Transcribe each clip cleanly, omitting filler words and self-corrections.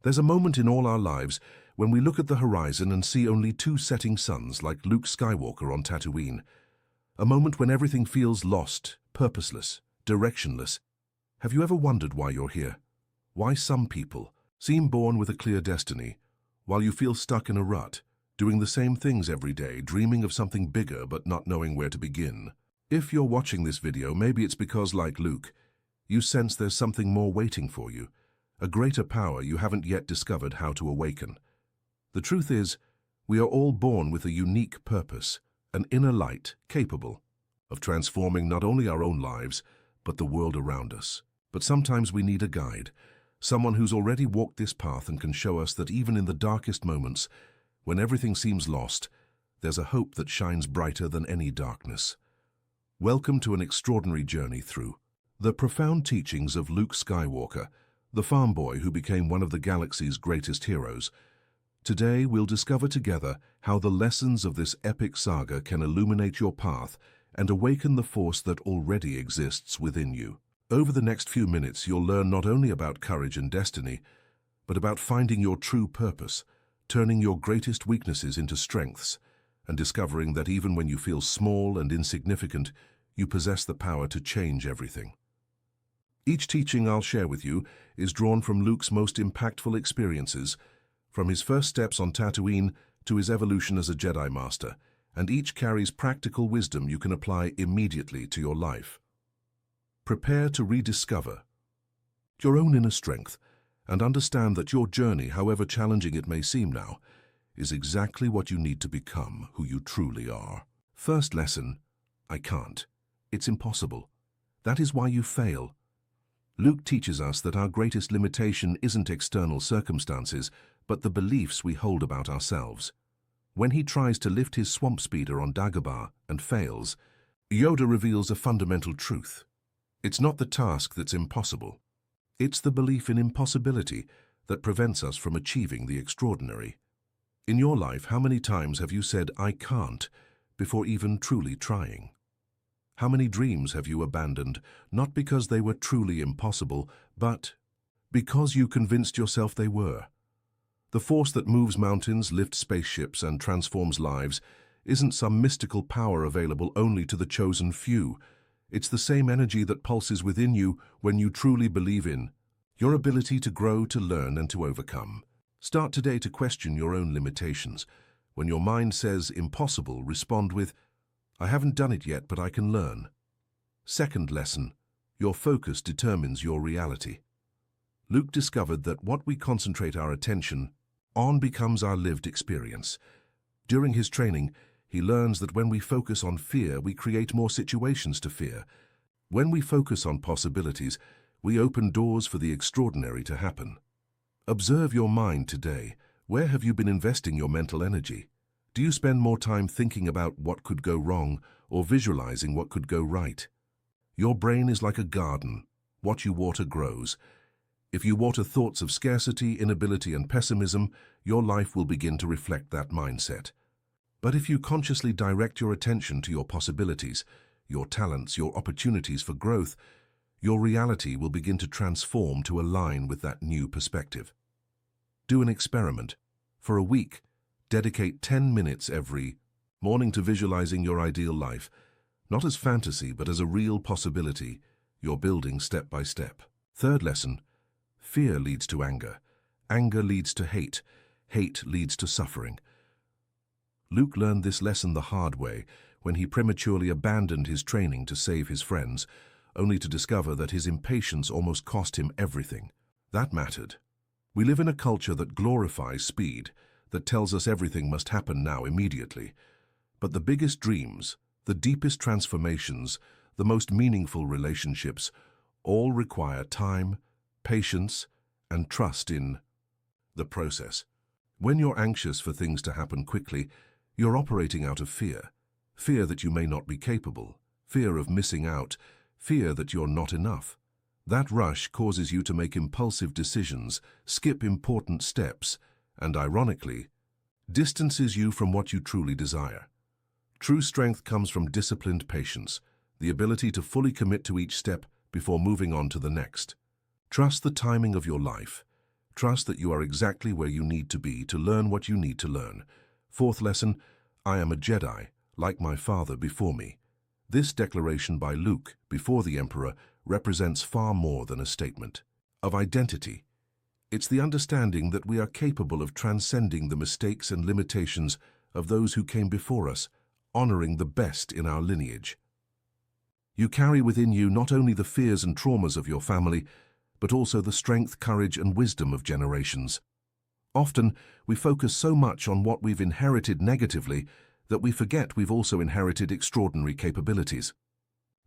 There's a moment in all our lives when we look at the horizon and see only two setting suns like Luke Skywalker on Tatooine. A moment when everything feels lost, purposeless, directionless. Have you ever wondered why you're here? Why some people seem born with a clear destiny, while you feel stuck in a rut, doing the same things every day, dreaming of something bigger but not knowing where to begin? If you're watching this video, maybe it's because, like Luke, you sense there's something more waiting for you, a greater power you haven't yet discovered how to awaken. The truth is, we are all born with a unique purpose, an inner light capable of transforming not only our own lives, but the world around us. But sometimes we need a guide, someone who's already walked this path and can show us that even in the darkest moments, when everything seems lost, there's a hope that shines brighter than any darkness. Welcome to an extraordinary journey through the profound teachings of Luke Skywalker, the farm boy who became one of the galaxy's greatest heroes. Today we'll discover together how the lessons of this epic saga can illuminate your path and awaken the force that already exists within you. Over the next few minutes, you'll learn not only about courage and destiny, but about finding your true purpose, turning your greatest weaknesses into strengths, and discovering that even when you feel small and insignificant, you possess the power to change everything. Each teaching I'll share with you is drawn from Luke's most impactful experiences, from his first steps on Tatooine to his evolution as a Jedi Master, and each carries practical wisdom you can apply immediately to your life. Prepare to rediscover your own inner strength and understand that your journey, however challenging it may seem now, is exactly what you need to become who you truly are. First lesson: I can't. It's impossible. That is why you fail. Luke teaches us that our greatest limitation isn't external circumstances, but the beliefs we hold about ourselves. When he tries to lift his swamp speeder on Dagobah and fails, Yoda reveals a fundamental truth. It's not the task that's impossible. It's the belief in impossibility that prevents us from achieving the extraordinary. In your life, how many times have you said, "I can't," before even truly trying? How many dreams have you abandoned, not because they were truly impossible, but because you convinced yourself they were? The force that moves mountains, lifts spaceships, and transforms lives isn't some mystical power available only to the chosen few. It's the same energy that pulses within you when you truly believe in your ability to grow, to learn, and to overcome. Start today to question your own limitations. When your mind says impossible, respond with, "I haven't done it yet, but I can learn." Second lesson: your focus determines your reality. Luke discovered that what we concentrate our attention on becomes our lived experience. During his training, he learns that when we focus on fear, we create more situations to fear. When we focus on possibilities, we open doors for the extraordinary to happen. Observe your mind today. Where have you been investing your mental energy? Do you spend more time thinking about what could go wrong or visualizing what could go right? Your brain is like a garden. What you water grows. If you water thoughts of scarcity, inability, and pessimism, your life will begin to reflect that mindset. But if you consciously direct your attention to your possibilities, your talents, your opportunities for growth, your reality will begin to transform to align with that new perspective. Do an experiment. For a week, dedicate 10 minutes every morning to visualizing your ideal life, not as fantasy, but as a real possibility you're building step by step. Third lesson: fear leads to anger. Anger leads to hate. Hate leads to suffering. Luke learned this lesson the hard way when he prematurely abandoned his training to save his friends, only to discover that his impatience almost cost him everything that mattered. We live in a culture that glorifies speed, that tells us everything must happen now immediately. But the biggest dreams, the deepest transformations, the most meaningful relationships, all require time, patience, and trust in the process. When you're anxious for things to happen quickly, you're operating out of fear. Fear that you may not be capable, fear of missing out, fear that you're not enough. That rush causes you to make impulsive decisions, skip important steps, and ironically, distances you from what you truly desire. True strength comes from disciplined patience, the ability to fully commit to each step before moving on to the next. Trust the timing of your life. Trust that you are exactly where you need to be to learn what you need to learn. Fourth lesson, I am a Jedi, like my father before me. This declaration by Luke, before the Emperor, represents far more than a statement of identity. It's the understanding that we are capable of transcending the mistakes and limitations of those who came before us, honoring the best in our lineage. You carry within you not only the fears and traumas of your family, but also the strength, courage, and wisdom of generations. Often, we focus so much on what we've inherited negatively that we forget we've also inherited extraordinary capabilities.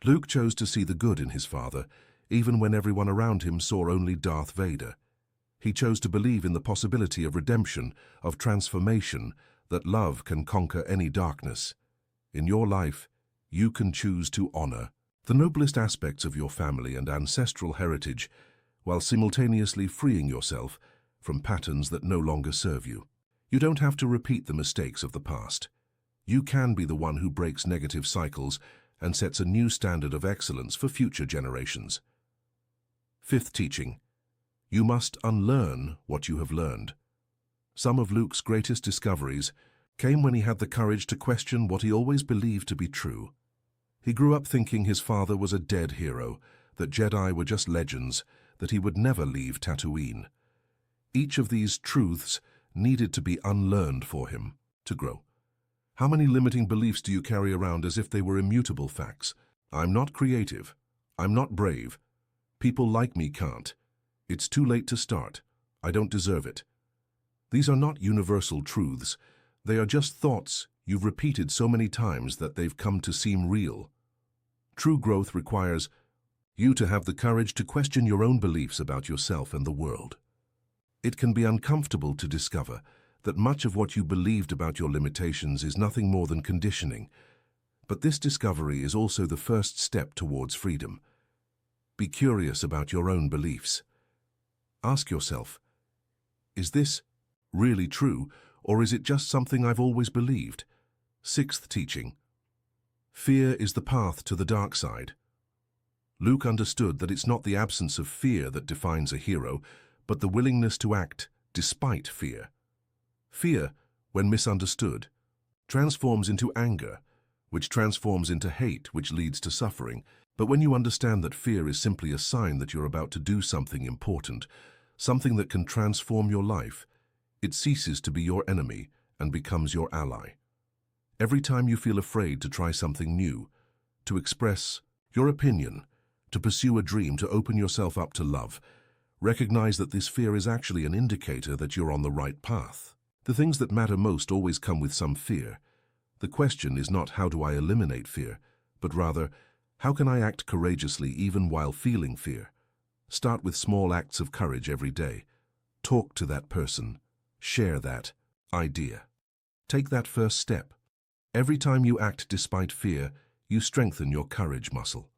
Luke chose to see the good in his father, even when everyone around him saw only Darth Vader. He chose to believe in the possibility of redemption, of transformation, that love can conquer any darkness. In your life, you can choose to honor the noblest aspects of your family and ancestral heritage, while simultaneously freeing yourself from patterns that no longer serve you. You don't have to repeat the mistakes of the past. You can be the one who breaks negative cycles and sets a new standard of excellence for future generations. Fifth teaching, you must unlearn what you have learned. Some of Luke's greatest discoveries came when he had the courage to question what he always believed to be true. He grew up thinking his father was a dead hero, that Jedi were just legends, that he would never leave Tatooine. Each of these truths needed to be unlearned for him to grow. How many limiting beliefs do you carry around as if they were immutable facts? I'm not creative. I'm not brave. People like me can't. It's too late to start. I don't deserve it. These are not universal truths. They are just thoughts you've repeated so many times that they've come to seem real. True growth requires you to have the courage to question your own beliefs about yourself and the world. It can be uncomfortable to discover that much of what you believed about your limitations is nothing more than conditioning, but this discovery is also the first step towards freedom. Be curious about your own beliefs. Ask yourself, is this really true, or is it just something I've always believed? Sixth teaching, fear is the path to the dark side. Luke understood that it's not the absence of fear that defines a hero, but the willingness to act despite fear. Fear, when misunderstood, transforms into anger, which transforms into hate, which leads to suffering. But when you understand that fear is simply a sign that you're about to do something important, something that can transform your life, it ceases to be your enemy and becomes your ally. Every time you feel afraid to try something new, to express your opinion, to pursue a dream, to open yourself up to love, recognize that this fear is actually an indicator that you're on the right path. The things that matter most always come with some fear. The question is not how do I eliminate fear, but rather, how can I act courageously even while feeling fear? Start with small acts of courage every day. Talk to that person. Share that idea. Take that first step. Every time you act despite fear, you strengthen your courage muscle.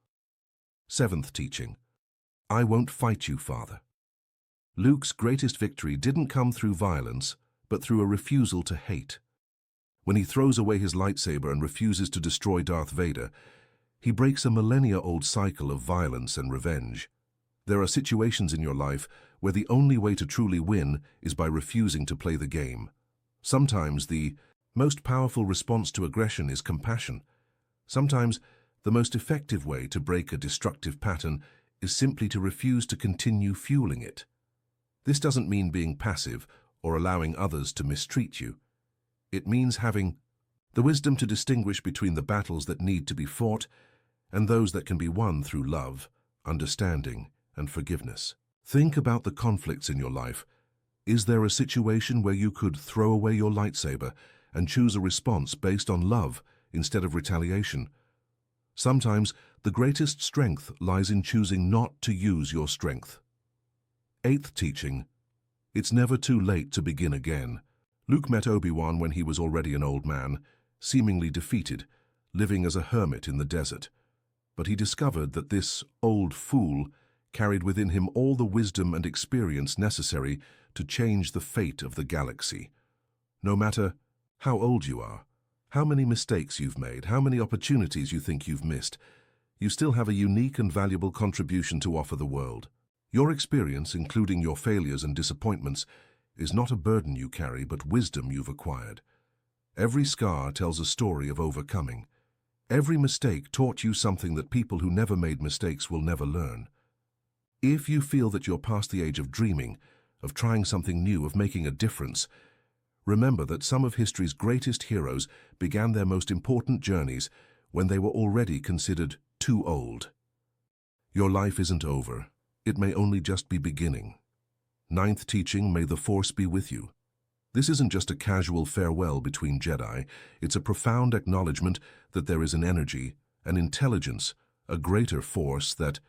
Seventh teaching, I won't fight you, Father. Luke's greatest victory didn't come through violence, but through a refusal to hate. When he throws away his lightsaber and refuses to destroy Darth Vader, he breaks a millennia-old cycle of violence and revenge. There are situations in your life where the only way to truly win is by refusing to play the game. Sometimes the most powerful response to aggression is compassion. Sometimes the most effective way to break a destructive pattern is simply to refuse to continue fueling it. This doesn't mean being passive or allowing others to mistreat you. It means having the wisdom to distinguish between the battles that need to be fought and those that can be won through love, understanding, and forgiveness. Think about the conflicts in your life. Is there a situation where you could throw away your lightsaber and choose a response based on love instead of retaliation? Sometimes the greatest strength lies in choosing not to use your strength. Eighth teaching, it's never too late to begin again. Luke met Obi-Wan when he was already an old man, seemingly defeated, living as a hermit in the desert. But he discovered that this old fool carried within him all the wisdom and experience necessary to change the fate of the galaxy. No matter how old you are, how many mistakes you've made, how many opportunities you think you've missed, you still have a unique and valuable contribution to offer the world. Your experience, including your failures and disappointments, is not a burden you carry, but wisdom you've acquired. Every scar tells a story of overcoming. Every mistake taught you something that people who never made mistakes will never learn. If you feel that you're past the age of dreaming, of trying something new, of making a difference, remember that some of history's greatest heroes began their most important journeys when they were already considered too old. Your life isn't over. It may only just be beginning. Ninth teaching, may the Force be with you. This isn't just a casual farewell between Jedi. It's a profound acknowledgement that there is an energy, an intelligence, a greater force that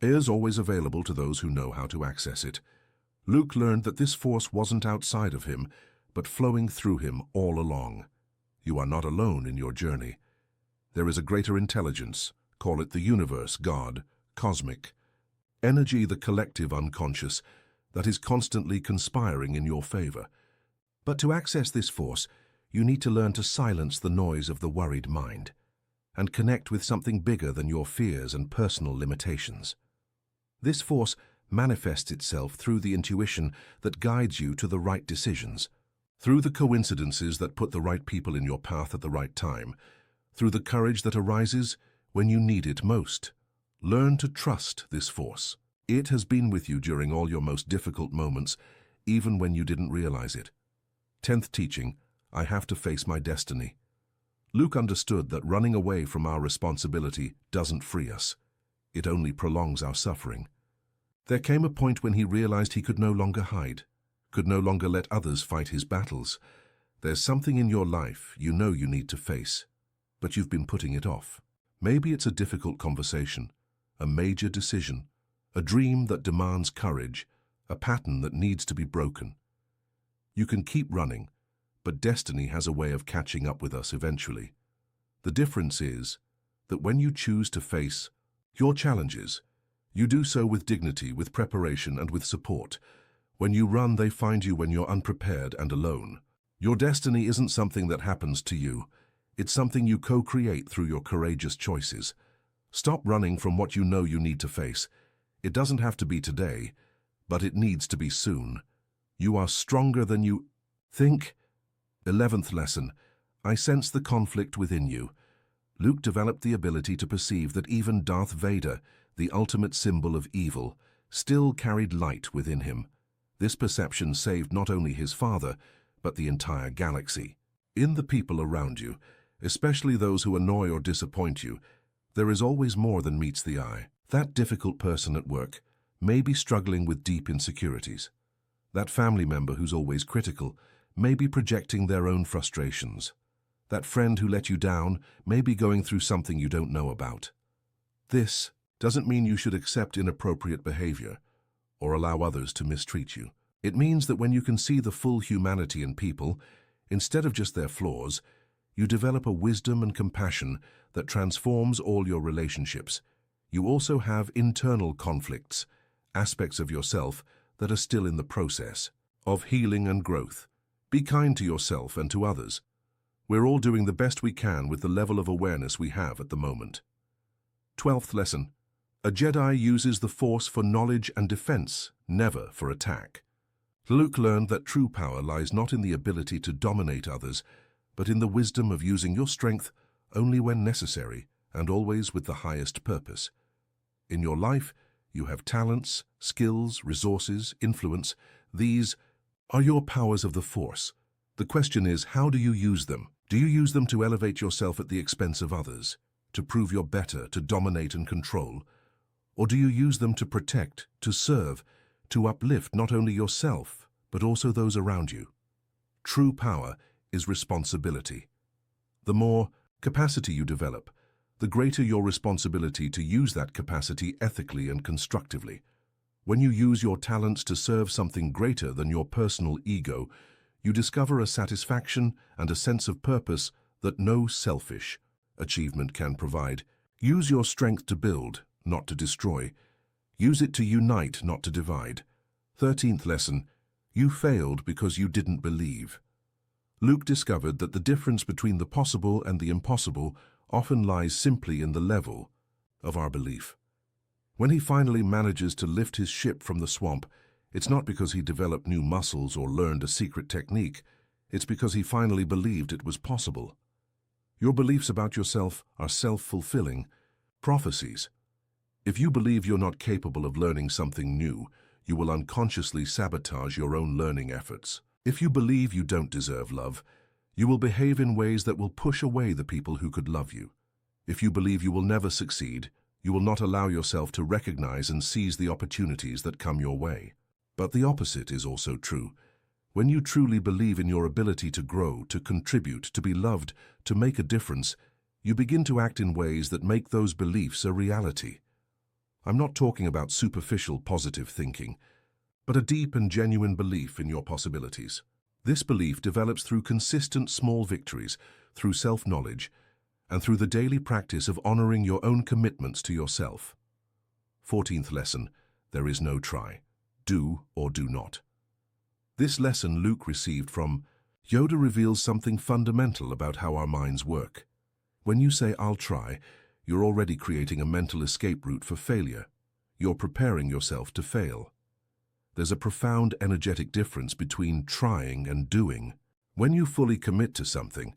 is always available to those who know how to access it. Luke learned that this force wasn't outside of him, but flowing through him all along. You are not alone in your journey. There is a greater intelligence, call it the universe, God, cosmic, energy, the collective unconscious, that is constantly conspiring in your favor. But to access this force, you need to learn to silence the noise of the worried mind and connect with something bigger than your fears and personal limitations. This force manifests itself through the intuition that guides you to the right decisions, through the coincidences that put the right people in your path at the right time, through the courage that arises when you need it most. Learn to trust this force. It has been with you during all your most difficult moments, even when you didn't realize it. 10th teaching, I have to face my destiny. Luke understood that running away from our responsibility doesn't free us. It only prolongs our suffering. There came a point when he realized he could no longer hide, could no longer let others fight his battles. There's something in your life you know you need to face, but you've been putting it off. Maybe it's a difficult conversation, a major decision, a dream that demands courage, a pattern that needs to be broken. You can keep running, but destiny has a way of catching up with us eventually. The difference is that when you choose to face your challenges, you do so with dignity, with preparation, and with support. When you run, they find you when you're unprepared and alone. Your destiny isn't something that happens to you. It's something you co-create through your courageous choices. Stop running from what you know you need to face. It doesn't have to be today, but it needs to be soon. You are stronger than you think. 11th lesson, I sense the conflict within you. Luke developed the ability to perceive that even Darth Vader, the ultimate symbol of evil, still carried light within him. This perception saved not only his father, but the entire galaxy. In the people around you, especially those who annoy or disappoint you, there is always more than meets the eye. That difficult person at work may be struggling with deep insecurities. That family member who's always critical may be projecting their own frustrations. That friend who let you down may be going through something you don't know about. This doesn't mean you should accept inappropriate behavior or allow others to mistreat you. It means that when you can see the full humanity in people, instead of just their flaws, you develop a wisdom and compassion that transforms all your relationships. You also have internal conflicts, aspects of yourself that are still in the process of healing and growth. Be kind to yourself and to others. We're all doing the best we can with the level of awareness we have at the moment. 12th lesson. A Jedi uses the Force for knowledge and defense, never for attack. Luke learned that true power lies not in the ability to dominate others, but in the wisdom of using your strength only when necessary and always with the highest purpose. In your life, you have talents, skills, resources, influence. These are your powers of the Force. The question is, how do you use them? Do you use them to elevate yourself at the expense of others, to prove you're better, to dominate and control? Or do you use them to protect, to serve, to uplift not only yourself, but also those around you? True power is responsibility. The more capacity you develop, the greater your responsibility to use that capacity ethically and constructively. When you use your talents to serve something greater than your personal ego, you discover a satisfaction and a sense of purpose that no selfish achievement can provide. Use your strength to build, not to destroy. Use it to unite, not to divide. 13th lesson, you failed because you didn't believe. Luke discovered that the difference between the possible and the impossible often lies simply in the level of our belief. When he finally manages to lift his ship from the swamp, it's not because he developed new muscles or learned a secret technique. It's because he finally believed it was possible. Your beliefs about yourself are self-fulfilling prophecies. If you believe you're not capable of learning something new, you will unconsciously sabotage your own learning efforts. If you believe you don't deserve love, you will behave in ways that will push away the people who could love you. If you believe you will never succeed, you will not allow yourself to recognize and seize the opportunities that come your way. But the opposite is also true. When you truly believe in your ability to grow, to contribute, to be loved, to make a difference, you begin to act in ways that make those beliefs a reality. I'm not talking about superficial positive thinking, but a deep and genuine belief in your possibilities. This belief develops through consistent small victories, through self-knowledge, and through the daily practice of honoring your own commitments to yourself. 14th lesson, there is no try. Do or do not. This lesson Luke received from Yoda reveals something fundamental about how our minds work. When you say, "I'll try," you're already creating a mental escape route for failure. You're preparing yourself to fail. There's a profound energetic difference between trying and doing. When you fully commit to something,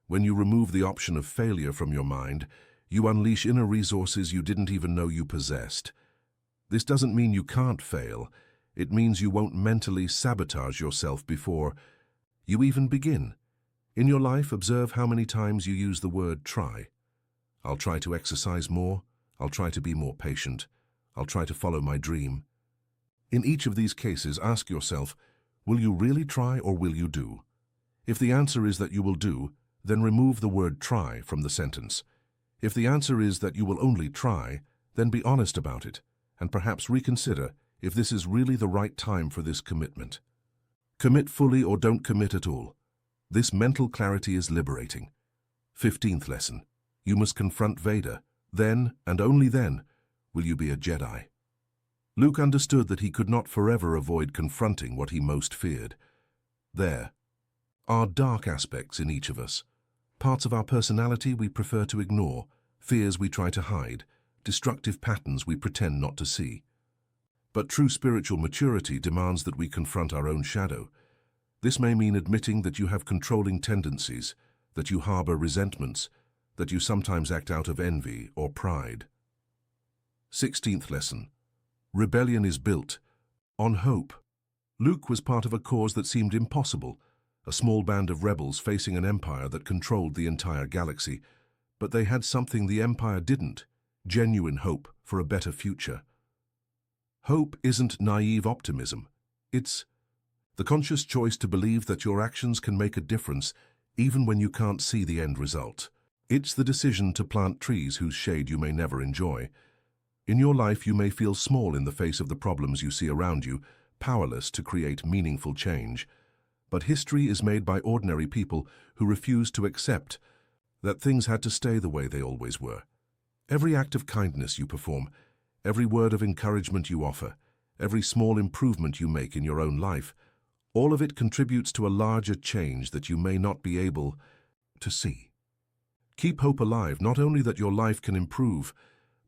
when you remove the option of failure from your mind, you unleash inner resources you didn't even know you possessed. This doesn't mean you can't fail. It means you won't mentally sabotage yourself before you even begin. In your life, observe how many times you use the word try. I'll try to exercise more. I'll try to be more patient. I'll try to follow my dream. In each of these cases, ask yourself, will you really try or will you do? If the answer is that you will do, then remove the word try from the sentence. If the answer is that you will only try, then be honest about it, and perhaps reconsider if this is really the right time for this commitment. Commit fully or don't commit at all. This mental clarity is liberating. 15th lesson. You must confront Vader. Then, and only then, will you be a Jedi. Luke understood that he could not forever avoid confronting what he most feared. There are dark aspects in each of us. Parts of our personality we prefer to ignore, fears we try to hide, destructive patterns we pretend not to see. But true spiritual maturity demands that we confront our own shadow. This may mean admitting that you have controlling tendencies, that you harbor resentments, that you sometimes act out of envy or pride. 16th lesson. Rebellion is built on hope. Luke was part of a cause that seemed impossible, a small band of rebels facing an empire that controlled the entire galaxy. But they had something the empire didn't, genuine hope for a better future. Hope isn't naive optimism. It's the conscious choice to believe that your actions can make a difference even when you can't see the end result. It's the decision to plant trees whose shade you may never enjoy. In your life, you may feel small in the face of the problems you see around you, powerless to create meaningful change. But history is made by ordinary people who refused to accept that things had to stay the way they always were. Every act of kindness you perform, every word of encouragement you offer, every small improvement you make in your own life, all of it contributes to a larger change that you may not be able to see. Keep hope alive, not only that your life can improve,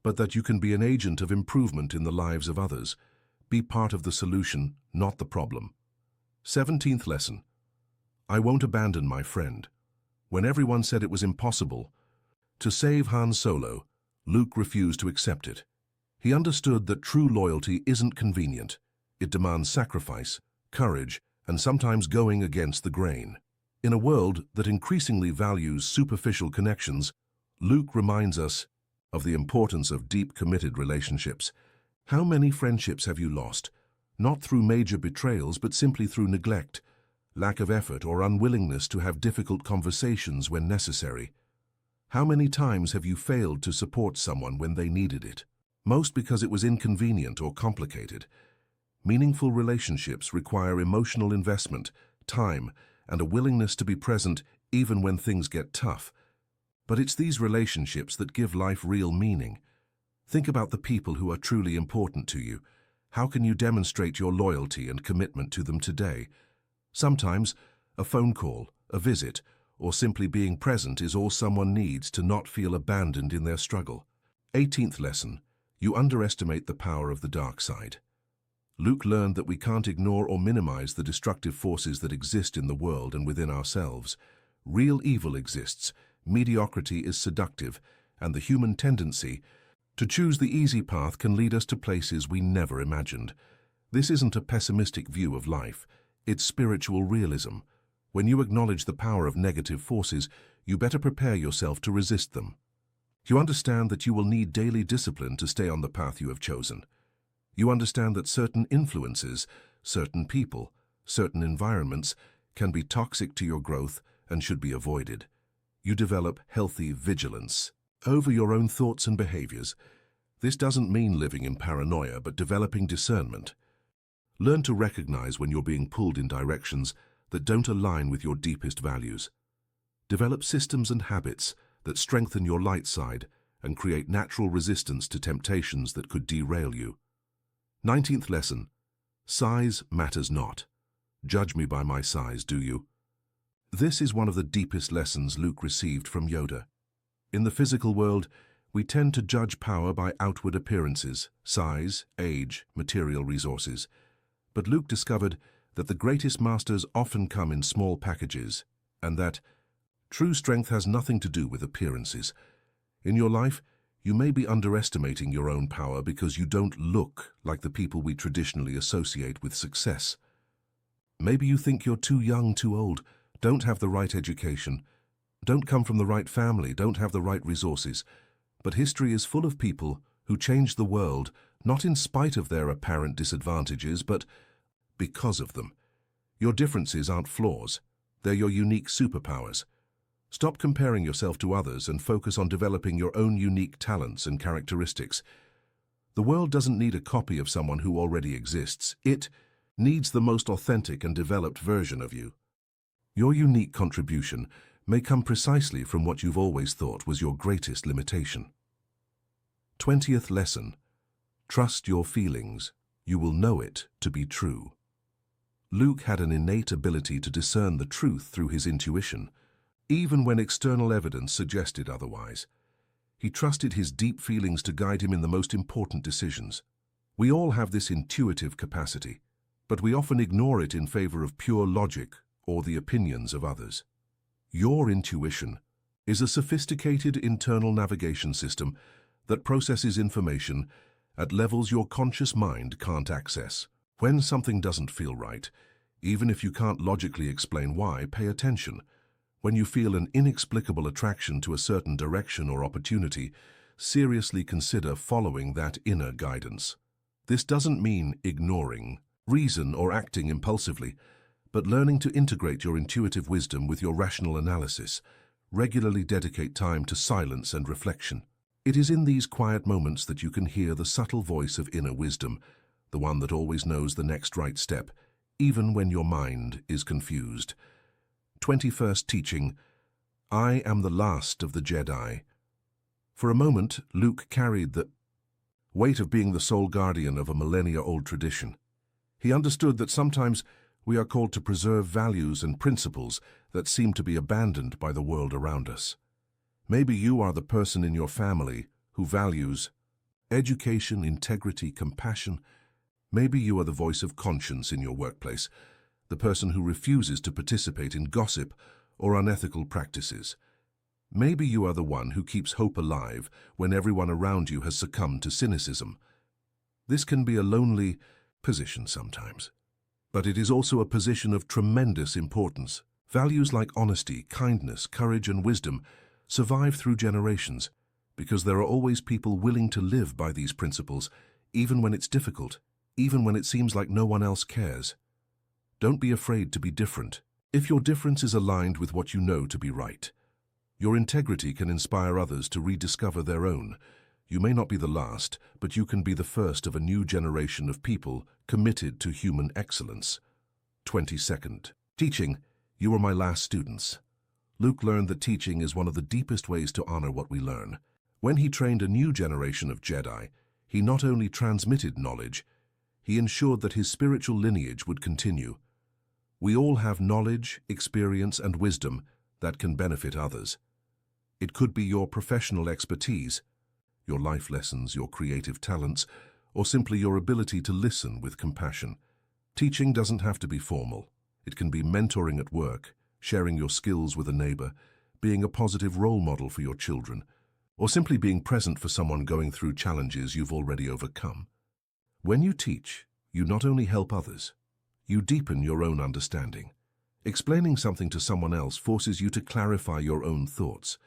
but that you can be an agent of improvement in the lives of others. Be part of the solution, not the problem. 17th lesson. I won't abandon my friend. When everyone said it was impossible to save Han Solo, Luke refused to accept it. He understood that true loyalty isn't convenient. It demands sacrifice, courage, and sometimes going against the grain. In a world that increasingly values superficial connections, Luke reminds us of the importance of deep, committed relationships. How many friendships have you lost? Not through major betrayals, but simply through neglect, lack of effort, or unwillingness to have difficult conversations when necessary. How many times have you failed to support someone when they needed it? Most because it was inconvenient or complicated. Meaningful relationships require emotional investment, time, and a willingness to be present even when things get tough. But it's these relationships that give life real meaning. Think about the people who are truly important to you. How can you demonstrate your loyalty and commitment to them today? Sometimes, a phone call, a visit, or simply being present is all someone needs to not feel abandoned in their struggle. 18th lesson. You underestimate the power of the dark side. Luke learned that we can't ignore or minimize the destructive forces that exist in the world and within ourselves. Real evil exists, mediocrity is seductive, and the human tendency to choose the easy path can lead us to places we never imagined. This isn't a pessimistic view of life, it's spiritual realism. When you acknowledge the power of negative forces, you better prepare yourself to resist them. You understand that you will need daily discipline to stay on the path you have chosen. You understand that certain influences, certain people, certain environments can be toxic to your growth and should be avoided. You develop healthy vigilance over your own thoughts and behaviors. This doesn't mean living in paranoia, but developing discernment. Learn to recognize when you're being pulled in directions that don't align with your deepest values. Develop systems and habits that strengthen your light side and create natural resistance to temptations that could derail you. 19th lesson. Size matters not. Judge me by my size, do you? This is one of the deepest lessons Luke received from Yoda. In the physical world, we tend to judge power by outward appearances, size, age, material resources. But Luke discovered that the greatest masters often come in small packages, and that true strength has nothing to do with appearances. In your life, you may be underestimating your own power because you don't look like the people we traditionally associate with success. Maybe you think you're too young, too old, don't have the right education, don't come from the right family, don't have the right resources. But history is full of people who changed the world not in spite of their apparent disadvantages, but because of them. Your differences aren't flaws, they're your unique superpowers. Stop comparing yourself to others and focus on developing your own unique talents and characteristics. The world doesn't need a copy of someone who already exists. It needs the most authentic and developed version of you. Your unique contribution may come precisely from what you've always thought was your greatest limitation. 20th lesson. Trust your feelings. You will know it to be true. Luke had an innate ability to discern the truth through his intuition, even when external evidence suggested otherwise. He trusted his deep feelings to guide him in the most important decisions. We all have this intuitive capacity, but we often ignore it in favor of pure logic or the opinions of others. Your intuition is a sophisticated internal navigation system that processes information at levels your conscious mind can't access. When something doesn't feel right, even if you can't logically explain why, pay attention. When you feel an inexplicable attraction to a certain direction or opportunity, seriously consider following that inner guidance. This doesn't mean ignoring reason or acting impulsively, but learning to integrate your intuitive wisdom with your rational analysis. Regularly dedicate time to silence and reflection. It is in these quiet moments that you can hear the subtle voice of inner wisdom, the one that always knows the next right step, even when your mind is confused. 21st teaching. I am the last of the Jedi. For a moment, Luke carried the weight of being the sole guardian of a millennia-old tradition. He understood that sometimes we are called to preserve values and principles that seem to be abandoned by the world around us. Maybe you are the person in your family who values education, integrity, compassion. Maybe you are the voice of conscience in your workplace, the person who refuses to participate in gossip or unethical practices. Maybe you are the one who keeps hope alive when everyone around you has succumbed to cynicism. This can be a lonely position sometimes, but it is also a position of tremendous importance. Values like honesty, kindness, courage, and wisdom survive through generations because there are always people willing to live by these principles, even when it's difficult, even when it seems like no one else cares. Don't be afraid to be different. If your difference is aligned with what you know to be right, your integrity can inspire others to rediscover their own. You may not be the last, but you can be the first of a new generation of people committed to human excellence. 22nd. Teaching. You are my last students. Luke learned that teaching is one of the deepest ways to honor what we learn. When he trained a new generation of Jedi, he not only transmitted knowledge, he ensured that his spiritual lineage would continue. We all have knowledge, experience, and wisdom that can benefit others. It could be your professional expertise, your life lessons, your creative talents, or simply your ability to listen with compassion. Teaching doesn't have to be formal. It can be mentoring at work, sharing your skills with a neighbor, being a positive role model for your children, or simply being present for someone going through challenges you've already overcome. When you teach, you not only help others, you deepen your own understanding. Explaining something to someone else forces you to clarify your own thoughts.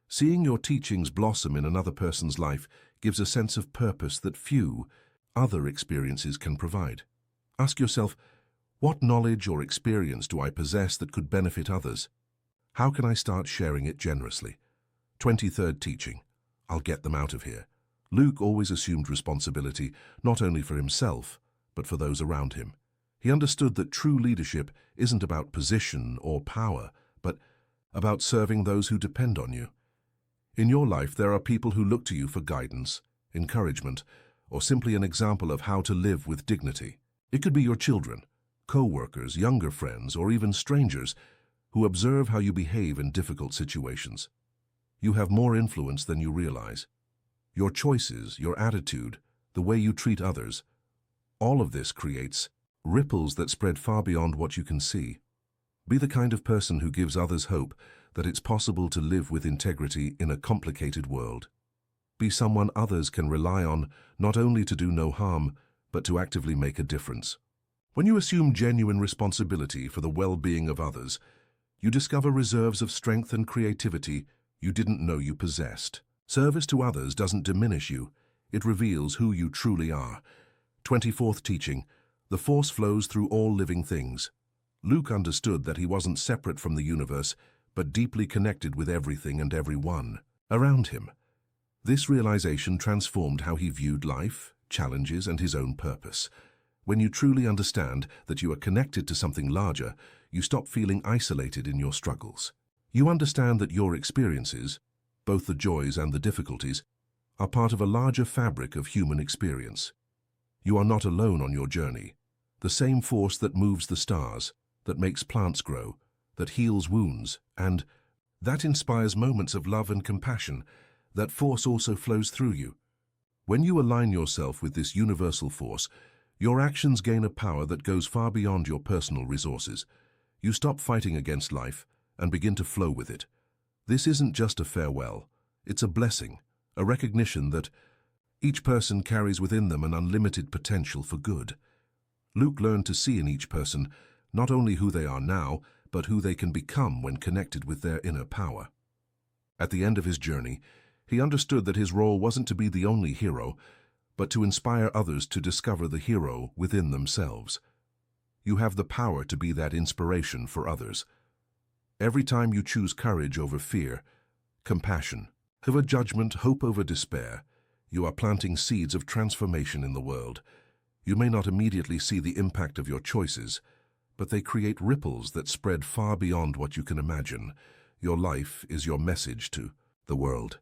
Seeing your teachings blossom in another person's life gives a sense of purpose that few other experiences can provide. Ask yourself, what knowledge or experience do I possess that could benefit others? How can I start sharing it generously? 23rd teaching, I'll get them out of here. Luke always assumed responsibility, not only for himself, but for those around him. He understood that true leadership isn't about position or power, but about serving those who depend on you. In your life, there are people who look to you for guidance, encouragement, or simply an example of how to live with dignity. It could be your children, co-workers, younger friends, or even strangers who observe how you behave in difficult situations. You have more influence than you realize. Your choices, your attitude, the way you treat others, all of this creates ripples that spread far beyond what you can see. Be the kind of person who gives others hope that it's possible to live with integrity in a complicated world. Be someone others can rely on, not only to do no harm, but to actively make a difference. When you assume genuine responsibility for the well-being of others, you discover reserves of strength and creativity you didn't know you possessed. Service to others doesn't diminish you, it reveals who you truly are. 24th teaching, the force flows through all living things. Luke understood that he wasn't separate from the universe, but deeply connected with everything and everyone around him. This realization transformed how he viewed life, challenges, and his own purpose. When you truly understand that you are connected to something larger, you stop feeling isolated in your struggles. You understand that your experiences, both the joys and the difficulties, are part of a larger fabric of human experience. You are not alone on your journey. The same force that moves the stars, that makes plants grow, that heals wounds, and that inspires moments of love and compassion, that force also flows through you. When you align yourself with this universal force, your actions gain a power that goes far beyond your personal resources. You stop fighting against life and begin to flow with it. This isn't just a farewell, it's a blessing, a recognition that each person carries within them an unlimited potential for good. Luke learned to see in each person not only who they are now, but who they can become when connected with their inner power. At the end of his journey, he understood that his role wasn't to be the only hero, but to inspire others to discover the hero within themselves. You have the power to be that inspiration for others. Every time you choose courage over fear, compassion over judgment, hope over despair, you are planting seeds of transformation in the world. You may not immediately see the impact of your choices, but they create ripples that spread far beyond what you can imagine. Your life is your message to the world.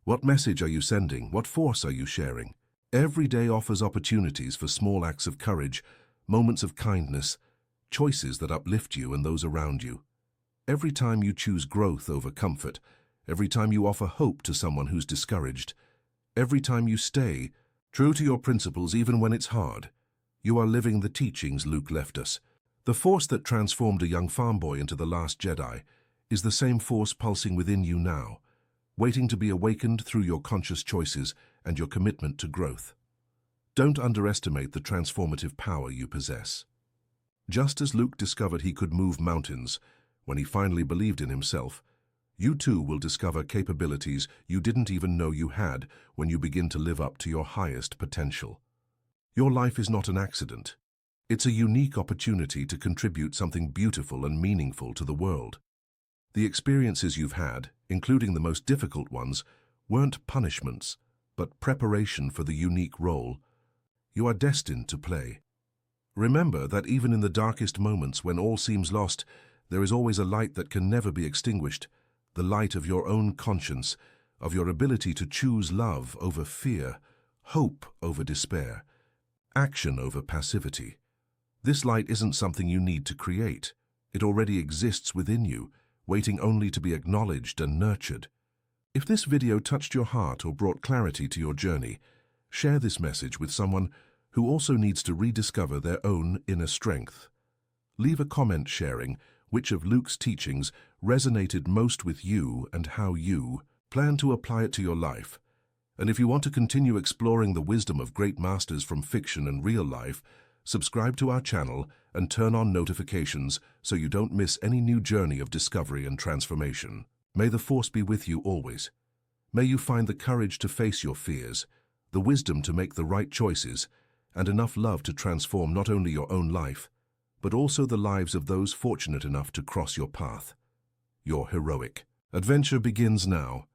What message are you sending? What force are you sharing? Every day offers opportunities for small acts of courage, moments of kindness, choices that uplift you and those around you. Every time you choose growth over comfort, every time you offer hope to someone who's discouraged, every time you stay true to your principles even when it's hard, you are living the teachings Luke left us. The force that transformed a young farm boy into the last Jedi is the same force pulsing within you now, waiting to be awakened through your conscious choices and your commitment to growth. Don't underestimate the transformative power you possess. Just as Luke discovered he could move mountains when he finally believed in himself, you too will discover capabilities you didn't even know you had when you begin to live up to your highest potential. Your life is not an accident. It's a unique opportunity to contribute something beautiful and meaningful to the world. The experiences you've had, including the most difficult ones, weren't punishments, but preparation for the unique role you are destined to play. Remember that even in the darkest moments when all seems lost, there is always a light that can never be extinguished, the light of your own conscience, of your ability to choose love over fear, hope over despair, action over passivity. This light isn't something you need to create. It already exists within you, waiting only to be acknowledged and nurtured. If this video touched your heart or brought clarity to your journey, share this message with someone who also needs to rediscover their own inner strength. Leave a comment sharing which of Luke's teachings resonated most with you and how you plan to apply it to your life. And if you want to continue exploring the wisdom of great masters from fiction and real life, subscribe to our channel and turn on notifications so you don't miss any new journey of discovery and transformation. May the Force be with you always. May you find the courage to face your fears, the wisdom to make the right choices, and enough love to transform not only your own life, but also the lives of those fortunate enough to cross your path. Your heroic adventure begins now.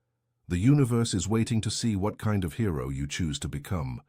The universe is waiting to see what kind of hero you choose to become.